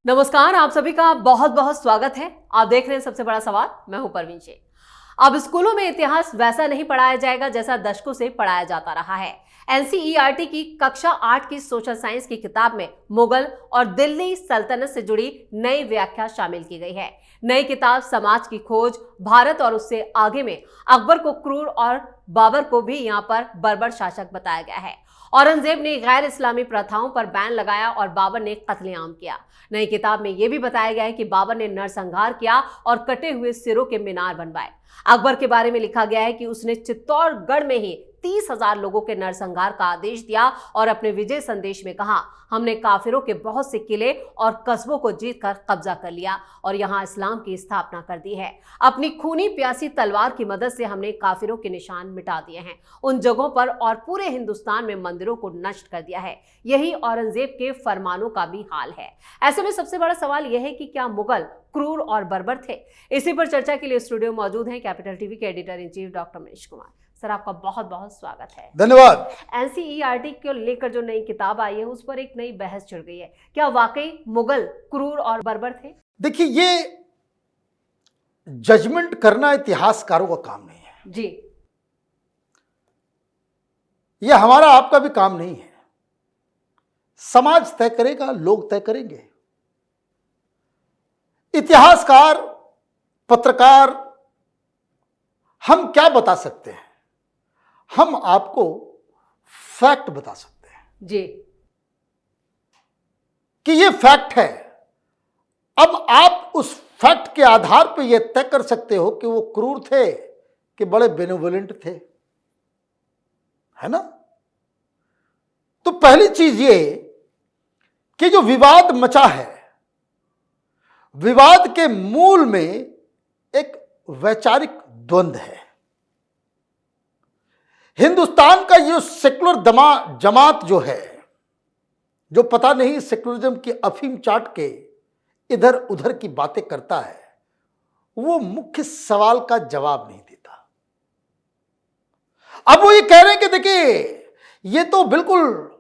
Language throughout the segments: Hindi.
नमस्कार, आप सभी का बहुत बहुत स्वागत है। आप देख रहे हैं सबसे बड़ा सवाल। मैं हूं परवीन शेख। अब स्कूलों में इतिहास वैसा नहीं पढ़ाया जाएगा जैसा दशकों से पढ़ाया जाता रहा है। एनसीईआरटी की कक्षा 8 की सोशल साइंस की किताब में मुगल और दिल्ली सल्तनत से जुड़ी नई व्याख्या शामिल की गई है। नई किताब समाज की खोज, भारत और उससे आगे में अकबर को क्रूर और बाबर को भी यहाँ पर बर्बर शासक बताया गया है। औरंगजेब ने गैर इस्लामी प्रथाओं पर बैन लगाया और बाबर ने कत्लेआम किया। नई किताब में यह भी बताया गया है कि बाबर ने नरसंहार किया और कटे हुए सिरों के मीनार बनवाए। अकबर के बारे में लिखा गया है कि उसने चित्तौड़गढ़ में ही 30,000 लोगों के नरसंहार का आदेश दिया और अपने विजय संदेश में कहा, हमने काफिरों के बहुत से किले और कस्बों को जीतकर कब्जा कर लिया और यहां इस्लाम की स्थापना कर दी है। अपनी खूनी प्यासी तलवार की मदद से हमने काफिरों के निशान मिटा दिए हैं, उन जगहों पर और पूरे हिंदुस्तान में मंदिरों को नष्ट कर दिया है। यही औरंगजेब के फरमानों का भी हाल है। ऐसे में सबसे बड़ा सवाल यह है कि क्या मुगल क्रूर और बर्बर थे? इसी पर चर्चा के लिए स्टूडियो मौजूद हैं कैपिटल टीवी के editor in chief doctor Manish Kumar. Sir, आपका बहुत बहुत स्वागत है। धन्यवाद। एनसीईआरटी को लेकर जो नई किताब आई है उस पर एक नई बहस छिड़ गई है। क्या वाकई मुगल क्रूर और बर्बर थे? देखिए, ये जजमेंट करना इतिहासकारों का काम नहीं है जी। यह हमारा आपका भी काम नहीं है। समाज तय करेगा, लोग तय करेंगे। इतिहासकार, पत्रकार, हम क्या बता सकते हैं? हम आपको फैक्ट बता सकते हैं जी। कि यह फैक्ट है। अब आप उस फैक्ट के आधार पर यह तय कर सकते हो कि वो क्रूर थे कि बड़े बेनिवोलेंट थे, है ना? तो पहली चीज ये कि जो विवाद मचा है, विवाद के मूल में एक वैचारिक द्वंद्व है। हिंदुस्तान का ये सेकुलर जमात जो है, जो पता नहीं सेकुलरिज्म की अफीम चाट के इधर उधर की बातें करता है, वो मुख्य सवाल का जवाब नहीं देता। अब वो ये कह रहे हैं कि देखिए, ये तो बिल्कुल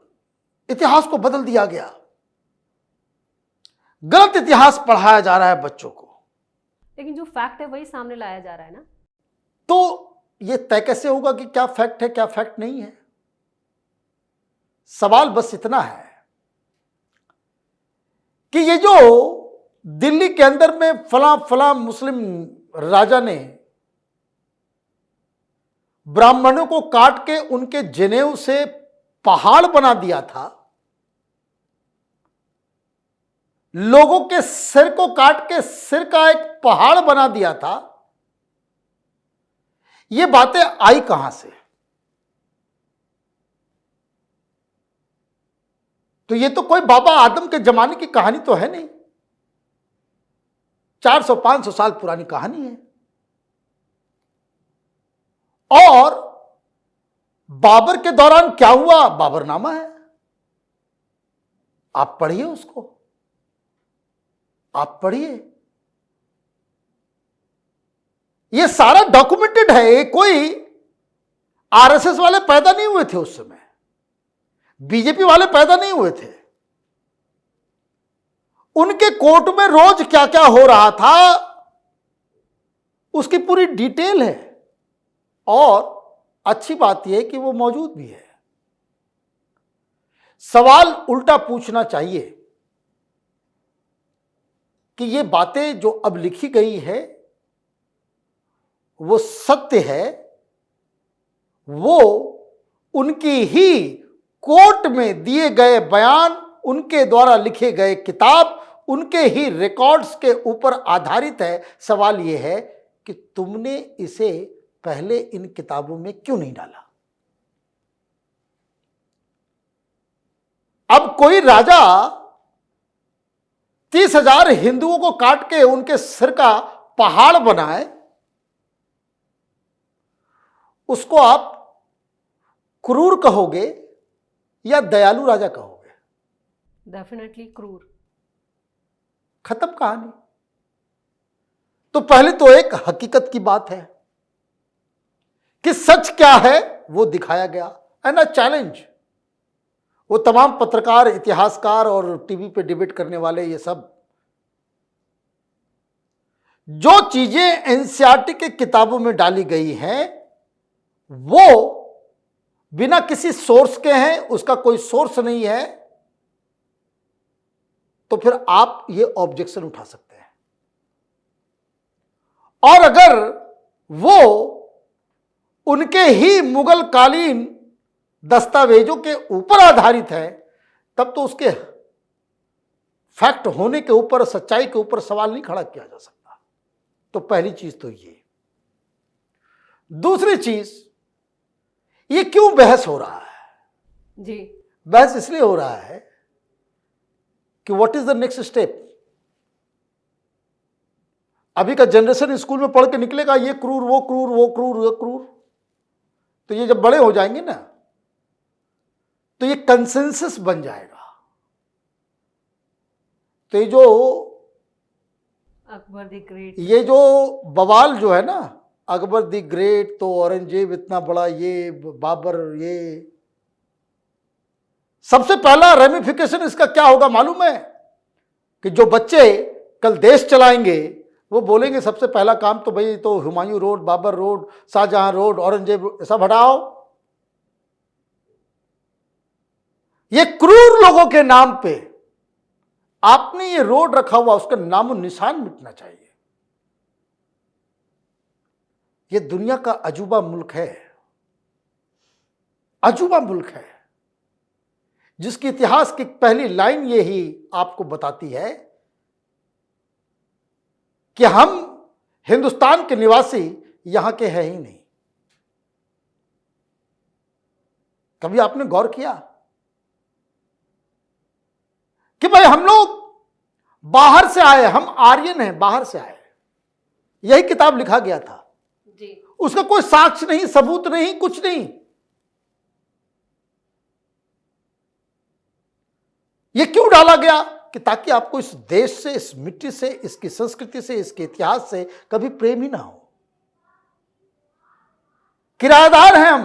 इतिहास को बदल दिया गया, गलत इतिहास पढ़ाया जा रहा है बच्चों को। लेकिन जो फैक्ट है वही सामने लाया जा रहा है ना। तो ये तय कैसे होगा कि क्या फैक्ट है क्या फैक्ट नहीं है? सवाल बस इतना है कि ये जो दिल्ली के अंदर में फला फला मुस्लिम राजा ने ब्राह्मणों को काट के उनके जनेऊ से पहाड़ बना दिया था, लोगों के सिर को काट के सिर का एक पहाड़ बना दिया था, ये बातें आई कहां से? तो ये तो कोई बाबा आदम के जमाने की कहानी तो है नहीं, 400-500 साल पुरानी कहानी है। और बाबर के दौरान क्या हुआ, बाबरनामा है, आप पढ़िए उसको, आप पढ़िए, ये सारा डॉक्यूमेंटेड है। कोई आरएसएस वाले पैदा नहीं हुए थे उस समय, बीजेपी वाले पैदा नहीं हुए थे। उनके कोर्ट में रोज क्या क्या हो रहा था उसकी पूरी डिटेल है, और अच्छी बात यह है कि वो मौजूद भी है। सवाल उल्टा पूछना चाहिए कि ये बातें जो अब लिखी गई है वो सत्य है, वो उनकी ही कोर्ट में दिए गए बयान, उनके द्वारा लिखे गए किताब, उनके ही रिकॉर्ड्स के ऊपर आधारित है। सवाल यह है कि तुमने इसे पहले इन किताबों में क्यों नहीं डाला? अब कोई राजा 30,000 हिंदुओं को काट के उनके सिर का पहाड़ बनाए, उसको आप क्रूर कहोगे या दयालु राजा कहोगे? डेफिनेटली क्रूर। खत्म कहानी। तो पहले तो एक हकीकत की बात है कि सच क्या है वो दिखाया गया, एंड अ चैलेंज। वो तमाम पत्रकार, इतिहासकार और टीवी पे डिबेट करने वाले, ये सब जो चीजें एनसीईआरटी के किताबों में डाली गई हैं वो बिना किसी सोर्स के हैं, उसका कोई सोर्स नहीं है, तो फिर आप ये ऑब्जेक्शन उठा सकते हैं। और अगर वो उनके ही मुगल कालीन दस्तावेजों के ऊपर आधारित है, तब तो उसके फैक्ट होने के ऊपर, सच्चाई के ऊपर सवाल नहीं खड़ा किया जा सकता। तो पहली चीज तो ये। दूसरी चीज, ये क्यों बहस हो रहा है? जी, बहस इसलिए हो रहा है कि what is the next step. अभी का जनरेशन स्कूल में पढ़ के निकलेगा ये क्रूर, वो क्रूर, वो क्रूर, वो क्रूर। तो ये जब बड़े हो जाएंगे ना, तो ये कंसेंसस बन जाएगा। तो ये जो अकबर द ग्रेट, ये जो बवाल जो है ना, अकबर द ग्रेट तो औरंगजेब इतना बड़ा, ये बाबर, ये सबसे पहला रेमिफिकेशन इसका क्या होगा मालूम है? कि जो बच्चे कल देश चलाएंगे वो बोलेंगे सबसे पहला काम तो भाई तो Humayun road, Babar road, Shahjahan road, Aurangzeb सब हटाओ। ये क्रूर लोगों के नाम पे आपने ये रोड रखा हुआ, उसका नामो निशान मिटना चाहिए। ये दुनिया का अजूबा मुल्क है, अजूबा मुल्क है, जिसकी इतिहास की पहली लाइन ये ही आपको बताती है कि हम हिंदुस्तान के निवासी यहां के हैं ही नहीं। कभी आपने गौर किया कि भाई हम लोग बाहर से आए, हम आर्यन हैं, बाहर से आए, यही किताब लिखा गया था जी, उसका कोई साक्ष्य नहीं, सबूत नहीं, कुछ नहीं। ये क्यों डाला गया? कि ताकि आपको इस देश से, इस मिट्टी से, इसकी संस्कृति से, इसके इतिहास से कभी प्रेम ही ना हो। किराएदार हैं हम,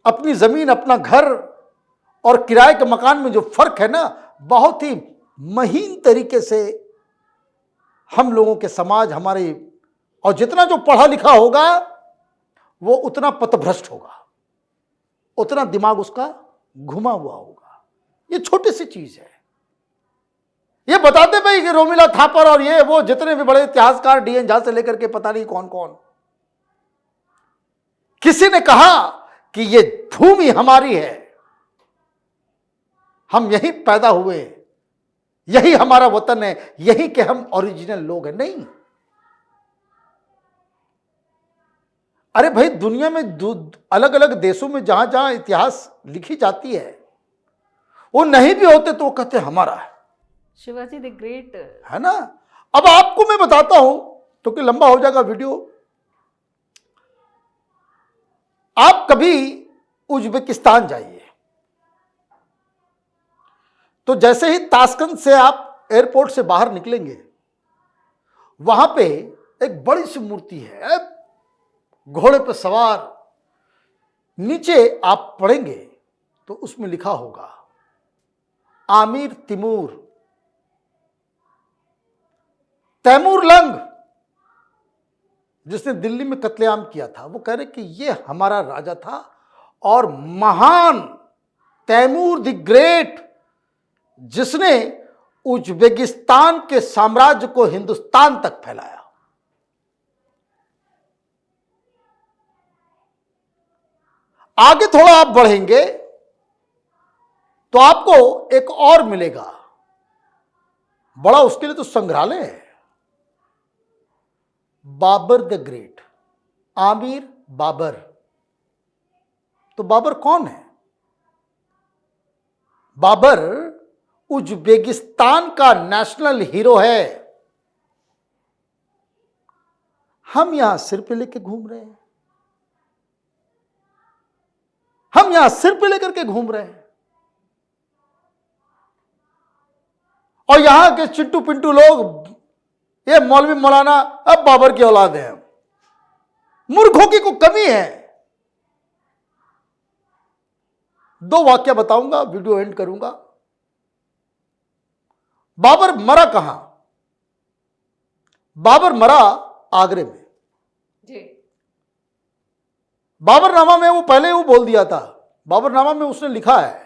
अपनी जमीन, अपना घर और किराए के मकान में जो फर्क है ना, बहुत ही महीन तरीके से हम लोगों के समाज, हमारे, और जितना जो पढ़ा लिखा होगा वो उतना पथभ्रष्ट होगा, उतना दिमाग उसका घुमा हुआ होगा। ये छोटी सी चीज है। ये बताते भाई कि रोमिला थापर और ये वो जितने भी बड़े इतिहासकार, डीएन झा से लेकर के पता नहीं कौन कौन, किसी ने कहा कि ये भूमि हमारी है, हम यहीं पैदा हुए, यही हमारा वतन है, यही के हम ओरिजिनल लोग हैं? नहीं। अरे भाई, दुनिया में अलग अलग देशों में जहां जहां इतिहास लिखी जाती है, वो नहीं भी होते तो वो कहते हमारा है, शिवाजी द ग्रेट, है ना। अब आपको मैं बताता हूं, क्योंकि लंबा हो जाएगा वीडियो। आप कभी उज्बेकिस्तान जाइए, तो जैसे ही ताशकंद से आप एयरपोर्ट से बाहर निकलेंगे, वहां पे एक बड़ी सी मूर्ति है, घोड़े पर सवार। नीचे आप पढ़ेंगे तो उसमें लिखा होगा आमिर तिमूर, तैमूरलंग, जिसने दिल्ली में कत्लेआम किया था। वो कह रहे कि ये हमारा राजा था और महान तैमूर द ग्रेट, जिसने उज्बेकिस्तान के साम्राज्य को हिंदुस्तान तक फैलाया। आगे थोड़ा आप बढ़ेंगे तो आपको एक और मिलेगा बड़ा, उसके लिए तो संग्रहालय है, बाबर द ग्रेट, आमिर बाबर। तो बाबर कौन है? बाबर उज्बेकिस्तान का नेशनल हीरो है। हम यहां सिर पे लेके घूम रहे हैं, हम यहां सिर पे लेकर के घूम रहे हैं, और यहां के चिट्टू पिंटू लोग, ये मौलवी मौलाना, अब बाबर की औलाद है। मूर्खों की कोई कमी है? दो वाक्य बताऊंगा, वीडियो एंड करूंगा। बाबर मरा कहां? बाबर मरा आगरे में। जी। बाबरनामा में वो पहले वो बोल दिया था, बाबरनामा में उसने लिखा है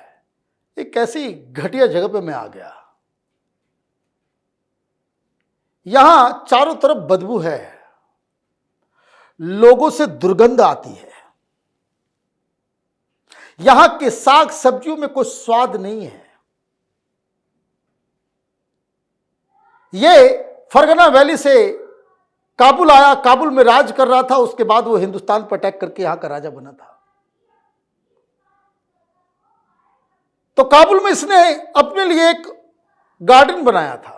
एक ऐसी घटिया जगह पे मैं आ गया, यहां चारों तरफ बदबू है, लोगों से दुर्गंध आती है, यहां के साग सब्जियों में कोई स्वाद नहीं है। ये फरगना वैली से काबुल आया, काबुल में राज कर रहा था, उसके बाद वो हिंदुस्तान पर अटैक करके यहां का राजा बना था। तो काबुल में इसने अपने लिए एक गार्डन बनाया था।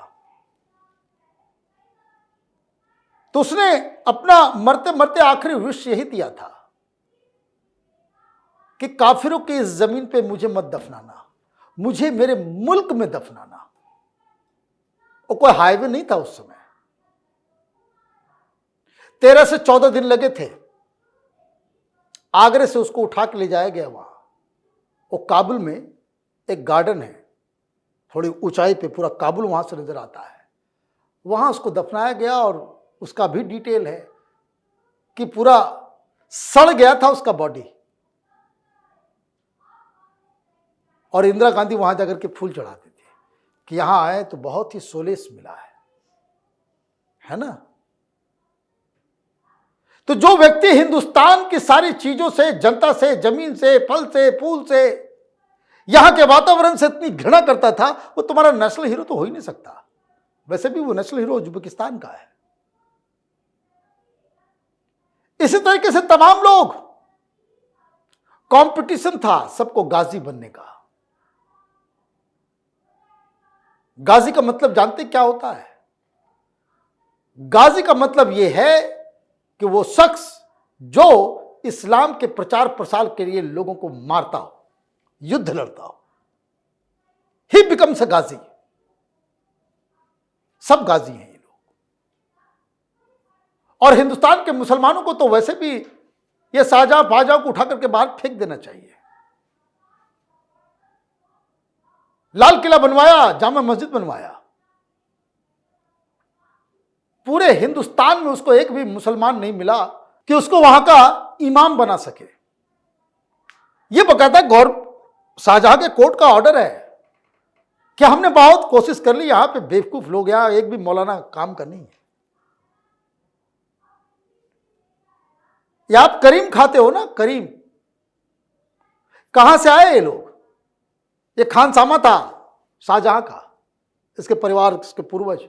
तो उसने अपना मरते मरते आखिरी विश यही दिया था कि काफिरों की इस जमीन पे मुझे मत दफनाना, मुझे मेरे मुल्क में दफनाना। और कोई हाईवे नहीं था उस समय, 13 से 14 दिन लगे थे। आगरे से उसको उठा के ले जाया गया वहां। वो काबुल में एक गार्डन है, थोड़ी ऊंचाई पे, पूरा काबुल वहां से नजर आता है। वहां उसको दफनाया गया और उसका भी डिटेल है कि पूरा सड़ गया था उसका बॉडी। और इंदिरा गांधी वहां जाकर के फूल चढ़ाते थे कि यहां आए तो बहुत ही सोलेस मिला है ना। तो जो व्यक्ति हिंदुस्तान की सारी चीजों से, जनता से, जमीन से, फल से, फूल से, यहां के वातावरण से इतनी घृणा करता था, वो तुम्हारा नेशनल हीरो तो हो ही नहीं सकता। वैसे भी वो नेशनल हीरो उज्बेकिस्तान का है। इसी तरीके से तमाम लोग, कंपटीशन था सबको गाजी बनने का। गाजी का मतलब जानते क्या होता है? गाजी का मतलब यह है कि वो शख्स जो इस्लाम के प्रचार प्रसार के लिए लोगों को मारता हो, युद्ध लड़ता हो, ही बिकम्स अ गाजी। सब गाजी हैं ये लोग। और हिंदुस्तान के मुसलमानों को तो वैसे भी ये शाहजहां फाहजहां को उठा करके बाहर फेंक देना चाहिए। लाल किला बनवाया, जामा मस्जिद बनवाया, पूरे हिंदुस्तान में उसको एक भी मुसलमान नहीं मिला कि उसको वहां का इमाम बना सके। यह बकायदा शाहजहां के कोर्ट का ऑर्डर है कि हमने बहुत कोशिश कर ली, यहां पे बेवकूफ लोग, यहां एक भी मौलाना काम का नहीं है। या आप करीम खाते हो ना, करीम, कहां से आए ये लोग? ये खानसामा था शाहजहां का, इसके परिवार, इसके पूर्वज।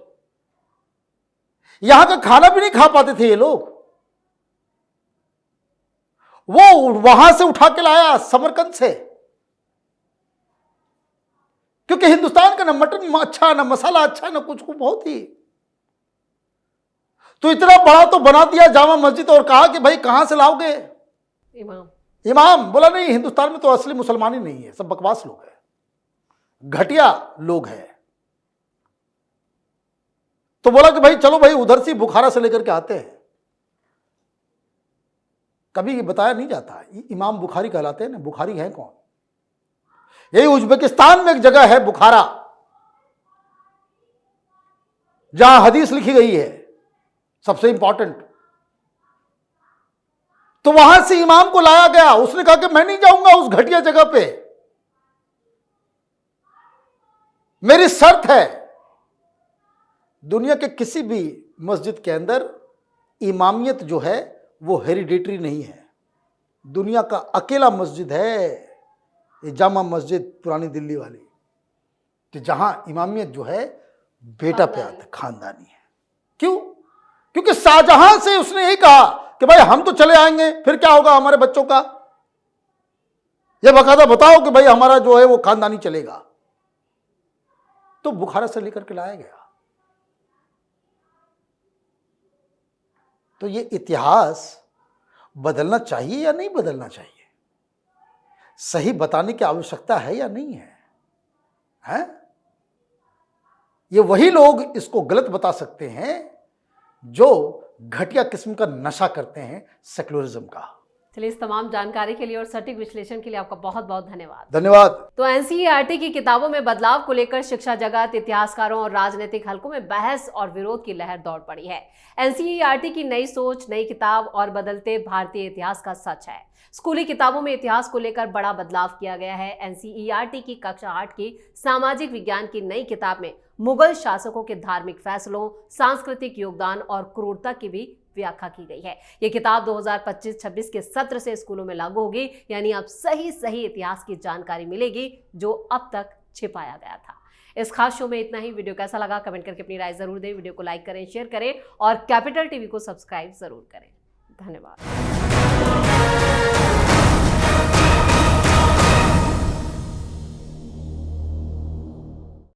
यहां का खाना भी नहीं खा पाते थे ये लोग, वो वहां से उठा के लाया समरकंद से, क्योंकि हिंदुस्तान का ना मटन अच्छा, ना मसाला अच्छा, ना कुछ को बहुत ही। तो इतना बड़ा तो बना दिया जामा मस्जिद और कहा कि भाई कहां से लाओगे इमाम? इमाम बोला नहीं, हिंदुस्तान में तो असली मुसलमान ही नहीं है, सब बकवास लोग हैं, घटिया लोग हैं। तो बोला कि भाई चलो भाई उधर से बुखारा से लेकर के आते हैं। कभी ये बताया नहीं जाता, इमाम बुखारी कहलाते हैं ना। बुखारी है कौन? यही उज्बेकिस्तान में एक जगह है बुखारा, जहां हदीस लिखी गई है सबसे इंपॉर्टेंट। तो वहां से इमाम को लाया गया। उसने कहा कि मैं नहीं जाऊंगा उस घटिया जगह पे, मेरी शर्त है दुनिया के किसी भी मस्जिद के अंदर इमामियत जो है वो हेरिडेटरी नहीं है। दुनिया का अकेला मस्जिद है ये जामा मस्जिद पुरानी दिल्ली वाली, कि जहां इमामियत जो है बेटा पे आता, खानदानी है। क्यों? क्योंकि शाहजहां से उसने यही कहा कि भाई हम तो चले आएंगे, फिर क्या होगा हमारे बच्चों का? ये बकायदा बताओ कि भाई हमारा जो है वो खानदानी चलेगा। तो बुखारा से लेकर के लाया गया। तो ये इतिहास बदलना चाहिए या नहीं बदलना चाहिए? सही बताने की आवश्यकता है या नहीं है? हैं? ये वही लोग इसको गलत बता सकते हैं जो घटिया किस्म का नशा करते हैं सेक्युलरिज्म का। चलिए, इस तमाम जानकारी के लिए और सटीक विश्लेषण के लिए आपका बहुत बहुत धन्यवाद। धन्यवाद। तो एनसीईआरटी की किताबों में बदलाव को लेकर शिक्षा जगत, इतिहासकारों और राजनीतिक हलकों में बहस और विरोध की लहर दौड़ पड़ी है। एनसीईआरटी की नई सोच, नई किताब और बदलते भारतीय इतिहास का सच है। स्कूली किताबों में इतिहास को लेकर बड़ा बदलाव किया गया है। एनसीईआरटी की कक्षा 8 की सामाजिक विज्ञान की नई किताब में मुगल शासकों के धार्मिक फैसलों, सांस्कृतिक योगदान और क्रूरता की भी व्याख्या की गई है। ये किताब 2025-26 के सत्र से स्कूलों में लागू होगी, यानी अब सही इतिहास की जानकारी मिलेगी जो अब तक छिपाया गया था। इस खास शो में इतना ही। वीडियो कैसा लगा कमेंट करके अपनी राय जरूर दें। वीडियो को लाइक करें, शेयर करें और कैपिटल टीवी को सब्सक्राइब जरूर करें। धन्यवाद।